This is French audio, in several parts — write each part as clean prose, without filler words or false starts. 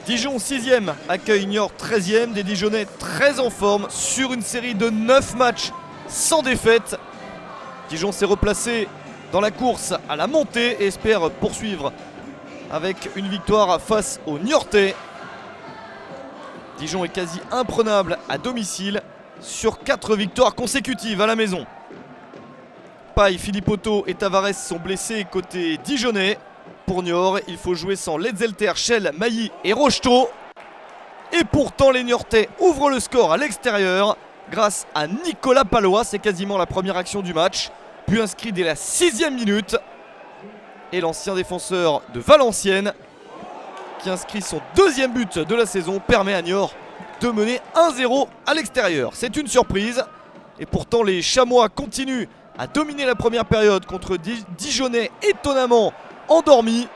Dijon 6e accueille Niort 13e, des Dijonais très en forme sur une série de 9 matchs sans défaite. Dijon s'est replacé dans la course à la montée et espère poursuivre avec une victoire face aux Niortais. Dijon est quasi imprenable à domicile sur 4 victoires consécutives à la maison. Paille, Philippotto et Tavares sont blessés côté dijonnais. Pour Niort, il faut jouer sans Ledzelter, Schell, Mailly et Rocheteau. Et pourtant les Niortais ouvrent le score à l'extérieur grâce à Nicolas Pallois. C'est quasiment la première action du match. But inscrit dès la 6e minute. Et l'ancien défenseur de Valenciennes, qui inscrit son 2e but de la saison, permet à Niort de mener 1-0 à l'extérieur. C'est une surprise. Et pourtant les Chamois continuent à dominer la première période contre Dijonnais étonnamment endormis.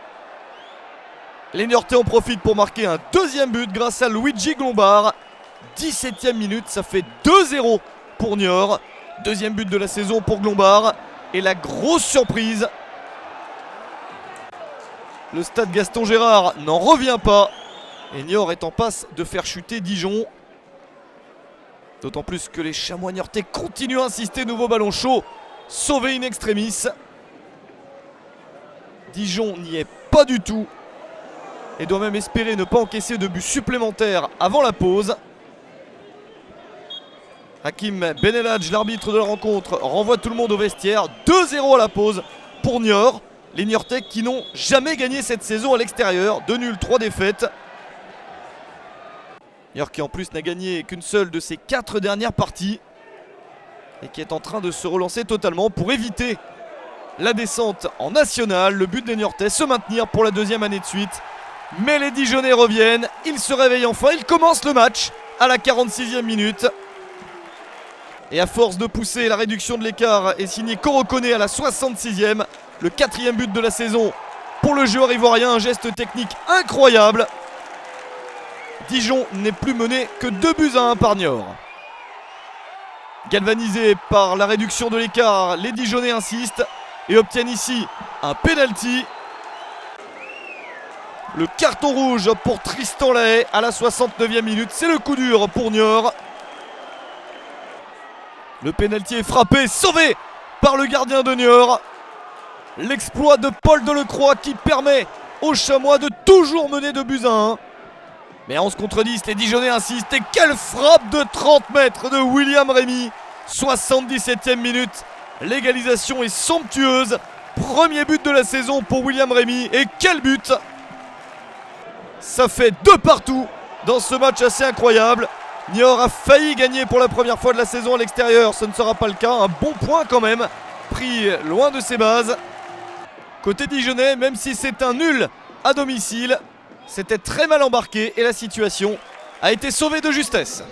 Les Niortais en profitent pour marquer un 2e but grâce à Luigi Glombard. 17e minute, ça fait 2-0 pour Niort. 2e but de la saison pour Glombard. Et la grosse surprise, le stade Gaston Gérard n'en revient pas. Et Niort est en passe de faire chuter Dijon. D'autant plus que les Chamois niortais continuent à insister. Nouveau ballon chaud, sauvé in extremis. Dijon n'y est pas du tout et doit même espérer ne pas encaisser de but supplémentaire avant la pause. Hakim Benelhadj, l'arbitre de la rencontre, renvoie tout le monde au vestiaire. 2-0 à la pause pour Niort. Les Niortais qui n'ont jamais gagné cette saison à l'extérieur. 2 nuls, 3 défaites. Niort qui en plus n'a gagné qu'une seule de ses 4 dernières parties et qui est en train de se relancer totalement pour éviter la descente en nationale. Le but des Niortais, se maintenir pour la 2e année de suite. Mais les Dijonnais reviennent, ils se réveillent enfin, ils commencent le match à la 46e minute. Et à force de pousser, la réduction de l'écart est signée Corocone à la 66e. Le 4e but de la saison pour le joueur ivoirien, un geste technique incroyable. Dijon n'est plus mené que 2-1 par Niort. Galvanisé par la réduction de l'écart, les Dijonnais insistent et obtiennent ici un penalty. Le carton rouge pour Tristan Lahaye à la 69e minute. C'est le coup dur pour Niort. Le penalty est frappé, sauvé par le gardien de Niort. L'exploit de Paul Delecroix qui permet aux Chamois de toujours mener 2-1. Mais à 11 contre 10, les Dijonnais insistent. Et quelle frappe de 30 mètres de William Rémy. 77e minute. L'égalisation est somptueuse. Premier but de la saison pour William Rémy. Et quel but! Ça fait 2 partout dans ce match assez incroyable. Niort a failli gagner pour la première fois de la saison à l'extérieur. Ce ne sera pas le cas. Un bon point quand même, pris loin de ses bases. Côté Dijonnais, même si c'est un nul à domicile, c'était très mal embarqué et la situation a été sauvée de justesse.